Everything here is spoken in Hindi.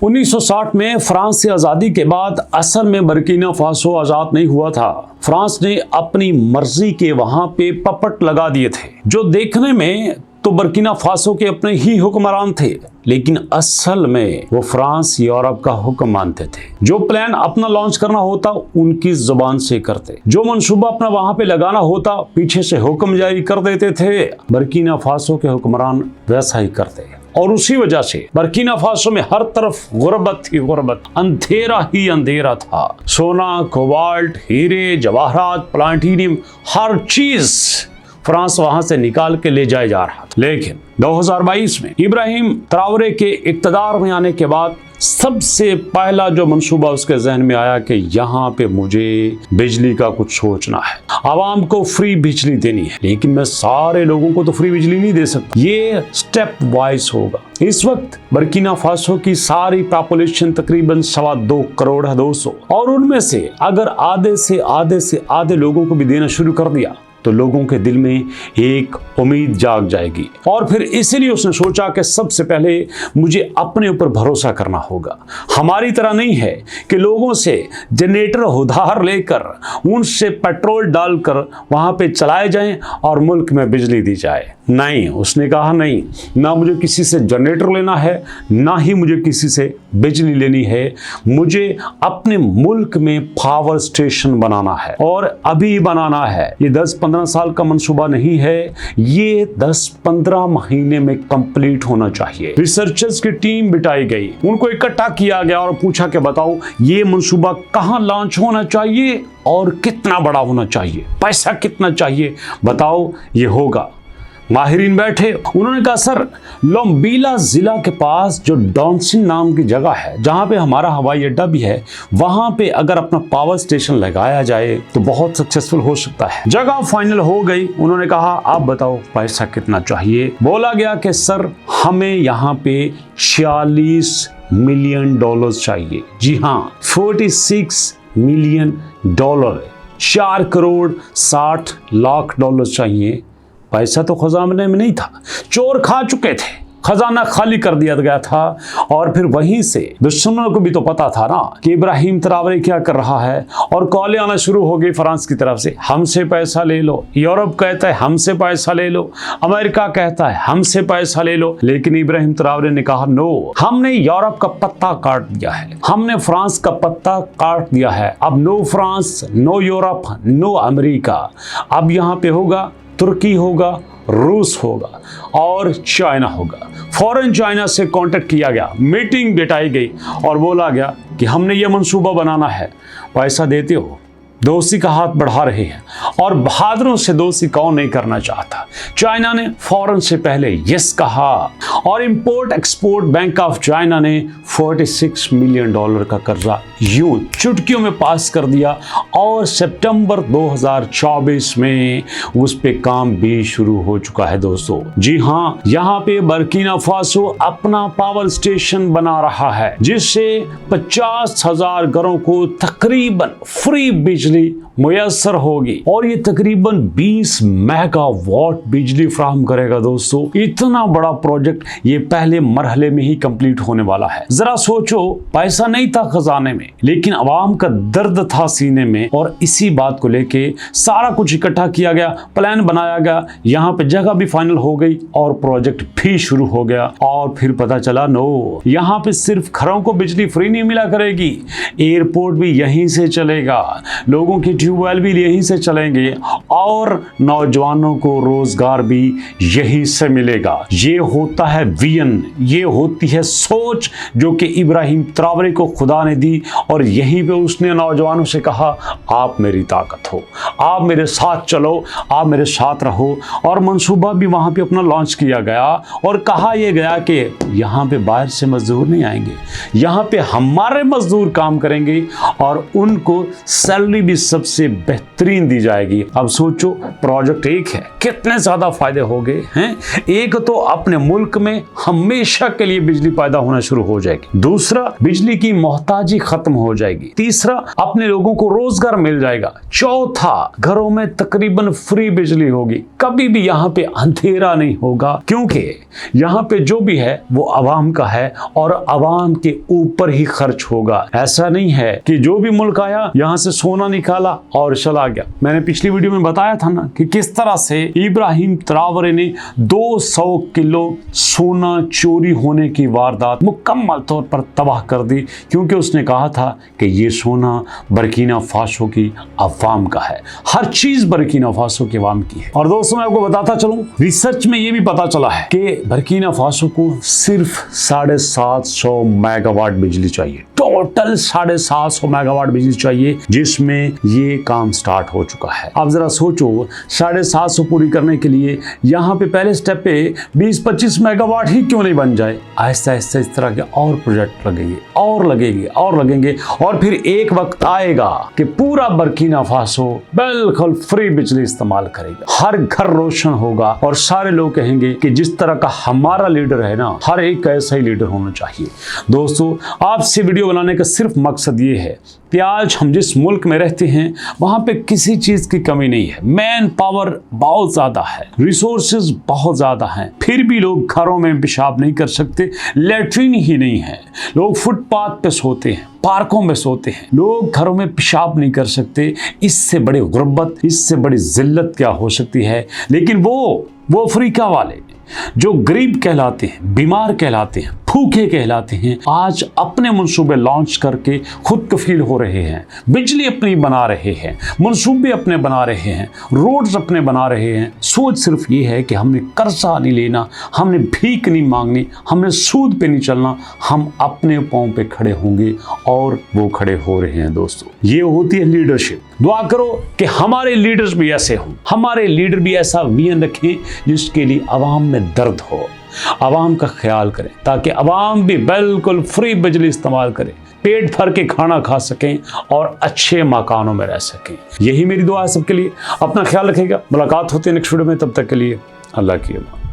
1960 में फ्रांस से आज़ादी के बाद असल में बर्किना फासो आज़ाद नहीं हुआ था। फ्रांस ने अपनी मर्जी के वहां पे पपट लगा दिए थे, जो देखने में तो बर्किना फासो के अपने ही हुक्मरान थे, लेकिन असल में वो फ्रांस यूरोप का हुक्म मानते थे। जो प्लान अपना लॉन्च करना होता उनकी जुबान से करते, जो मंसूबा अपना वहां पे लगाना होता पीछे से हुक्म जारी कर देते थे। बर्किना फासो के हुक्मरान वैसा ही करते और उसी वजह से बर्किना फासो में हर तरफ गुर्बत थी, गुर्बत, अंधेरा ही अंधेरा था। सोना, कोबाल्ट, हीरे, जवाहरात, प्लाटिनियम, हर चीज फ्रांस वहां से निकाल के ले जाया जा रहा था। लेकिन 2022 में इब्राहिम ट्राओरे के इक्तदार में आने के बाद सबसे पहला जो मंसूबा उसके जहन में आया कि यहाँ पे मुझे बिजली का कुछ सोचना है, आवाम को फ्री बिजली देनी है। लेकिन मैं सारे लोगों को तो फ्री बिजली नहीं दे सकता, ये स्टेप वाइज होगा। इस वक्त बर्किना फासो की सारी पॉपुलेशन तकरीबन 2.25 करोड़ है दोस्तों, और उनमें से अगर आधे से आधे लोगों को भी देना शुरू कर दिया तो लोगों के दिल में एक उम्मीद जाग जाएगी। और फिर इसीलिए उसने सोचा कि सबसे पहले मुझे अपने ऊपर भरोसा करना होगा। हमारी तरह नहीं है कि लोगों से जनरेटर उधार लेकर उनसे पेट्रोल डालकर वहां पे चलाए जाएं और मुल्क में बिजली दी जाए। नहीं, उसने कहा नहीं, ना मुझे किसी से जनरेटर लेना है, ना ही मुझे किसी से बिजली लेनी है। मुझे अपने मुल्क में पावर स्टेशन बनाना है, और अभी बनाना है। ये 10-15 साल का मंसूबा नहीं है, ये 10-15 महीने में कंप्लीट होना चाहिए। रिसर्चर्स की टीम बिठाई गई, उनको इकट्ठा किया गया और पूछा कि बताओ ये मंसूबा कहां लॉन्च होना चाहिए और कितना बड़ा होना चाहिए, पैसा कितना चाहिए, बताओ ये होगा। माहिरीन बैठे, उन्होंने कहा सर लोम्बीला जिला के पास जो डॉन्सिन नाम की जगह है, जहां पे हमारा हवाई अड्डा भी है, वहां पे अगर अपना पावर स्टेशन लगाया जाए तो बहुत सक्सेसफुल हो सकता है। जगह फाइनल हो गई। उन्होंने कहा आप बताओ पैसा कितना चाहिए। बोला गया कि सर हमें यहाँ पे $46 मिलियन चाहिए। जी हाँ, $46 मिलियन, 4 करोड़ 60 लाख डॉलर चाहिए। पैसा तो खजाने में नहीं था, चोर खा चुके थे, खजाना खाली कर दिया गया था। और फिर वहीं से दुश्मनों को भी तो पता था ना कि इब्राहिम ट्राओरे क्या कर रहा है, और कॉलें आना शुरू हो गई फ्रांस की तरफ से, हमसे पैसा ले लो। यूरोप कहता है हमसे पैसा ले लो, अमेरिका कहता है हमसे पैसा ले लो। लेकिन इब्राहिम ट्राओरे ने कहा नो, हमने यूरोप का पत्ता काट दिया है, हमने फ्रांस का पत्ता काट दिया है। अब no France, no Europe, no America. अब यहाँ पे होगा तुर्की होगा, रूस होगा और चाइना होगा। फॉरेन चाइना से कांटेक्ट किया गया, मीटिंग बिठाई गई और बोला गया कि हमने ये मंसूबा बनाना है, पैसा देते हो। दोस्ती का हाथ बढ़ा रहे हैं, और बहादुरों से दोस्ती कौन नहीं करना चाहता। चाइना ने फॉरेन से पहले यस कहा, और import export bank of China ने $46 मिलियन का कर्जा यूं चुटकियों में पास कर दिया, और सितंबर 2024 में उस पे काम भी शुरू हो चुका है दोस्तों। जी हाँ, यहाँ पे बर्किना फासो अपना पावर स्टेशन बना रहा है, जिससे 50,000 घरों को तकरीबन फ्री बिजली मुयस्सर होगी, और ये तकरीबन 20 मेगावाट बिजली फ्राहम करेगा दोस्तों। इतना बड़ा प्रोजेक्ट ये पहले मरहले में ही कंप्लीट होने वाला है। जरा सोचो, पैसा नहीं था खजाने में, लेकिन आवाम का दर्द था सीने में, और इसी बात को लेके सारा कुछ इकट्ठा किया गया, प्लान बनाया गया, यहाँ पे जगह भी फाइनल हो गई और प्रोजेक्ट भी शुरू हो गया। और फिर पता चला नो, यहाँ पे सिर्फ घरों को बिजली फ्री नहीं मिला करेगी, एयरपोर्ट भी यहीं से चलेगा, लोगों की ट्यूबवेल भी यहीं से चलेंगे, और नौजवानों को रोजगार भी यहीं से मिलेगा। ये होता है विजन, ये होती है सोच जो कि इब्राहिम ट्राओरे को खुदा ने दी, और यहीं पे उसने नौजवानों से कहा आप मेरी ताकत हो, आप मेरे साथ चलो, आप मेरे साथ रहो। और मंसूबा भी वहां पे अपना लॉन्च किया गया, और कहा यह गया कि यहाँ पे बाहर से मजदूर नहीं आएंगे, यहाँ पे हमारे मजदूर काम करेंगे, और उनको सैलरी भी सबसे उससे बेहतरीन दी जाएगी। अब सोचो, प्रोजेक्ट एक है, कितने ज्यादा फायदे हो गए हैं। एक तो अपने मुल्क में हमेशा के लिए बिजली पैदा होना शुरू हो जाएगी, दूसरा बिजली की मोहताजी खत्म हो जाएगी, तीसरा अपने लोगों को रोजगार मिल जाएगा, चौथा घरों में तकरीबन फ्री बिजली होगी, कभी भी यहाँ पे अंधेरा नहीं होगा, क्योंकि यहाँ पे जो भी है वो आवाम का है और आवाम के ऊपर ही खर्च होगा। ऐसा नहीं है कि जो भी मुल्क आया यहाँ से सोना निकाला और चला गया। मैंने पिछली वीडियो में बताया था ना कि किस तरह से इब्राहिम ट्रावरे ने 200 किलो सोना चोरी होने की वारदात मुकम्मल तौर पर तबाह कर दी, क्योंकि उसने कहा था कि ये सोना बर्किना फासो की अवाम का है, हर चीज बर्किना फासो के अवाम की है। और दोस्तों, मैं आपको बताता चलूं, रिसर्च में ये भी पता चला है कि बर्किना फासो को सिर्फ 750 मेगावाट बिजली चाहिए, टोटल 750 मेगावाट बिजली चाहिए, जिसमें ये काम स्टार्ट हो चुका है। अब जरा सोचो, 750 पूरी करने के लिए यहाँ पे पहले स्टेप पे 20-25 मेगावाट ही क्यों नहीं बन जाए। आहिस्ता आहिस्ता इस तरह के और प्रोजेक्ट लगेंगे और लगेंगे और लगेंगे, और फिर एक वक्त आएगा कि पूरा बर्किना फासो बिल्कुल फ्री बिजली इस्तेमाल करेगा, हर घर रोशन होगा और सारे लोग कहेंगे कि जिस तरह का हमारा लीडर है ना, हर एक का ऐसा ही लीडर होना चाहिए। दोस्तों, आपसे वीडियो बनाने का सिर्फ मकसद ये है कि आज हम जिस मुल्क में रहते हैं वहां पे किसी चीज की कमी नहीं है, मैन पावर बहुत ज्यादा है, रिसोर्सेज बहुत ज्यादा हैं, फिर भी लोग घरों में पेशाब नहीं कर सकते, लेटरिन ही नहीं है, लोग फुटपाथ पे सोते हैं, पार्कों में सोते हैं, लोग घरों में पेशाब नहीं कर सकते। इससे बड़ी गुर्बत, इससे बड़ी जिल्लत क्या हो सकती है। लेकिन वो अफ्रीका वाले जो गरीब कहलाते हैं, बीमार कहलाते हैं, भूखे कहलाते हैं, आज अपने मंसूबे लॉन्च करके खुद कफील हो रहे हैं, बिजली अपनी बना रहे हैं, मंसूबे अपने बना रहे हैं, रोड्स अपने बना रहे हैं। सोच सिर्फ ये है कि हमने कर्जा नहीं लेना, हमने भीख नहीं मांगनी, हमने सूद पे नहीं चलना, हम अपने पांव पे खड़े होंगे, और वो खड़े हो रहे हैं। दोस्तों, ये होती है लीडरशिप। दुआ करो कि हमारे लीडर्स भी ऐसे हों, हमारे लीडर भी ऐसा विजन रखें जिसके लिए आवाम में दर्द हो, आवाम का ख्याल करें, ताकि आवाम भी बिल्कुल फ्री बिजली इस्तेमाल करें, पेट भर के खाना खा सकें और अच्छे मकानों में रह सकें। यही मेरी दुआ है सबके लिए। अपना ख्याल रखिएगा, मुलाकात होती है नेक्स्ट वीडियो में, तब तक के लिए अल्लाह की अमान।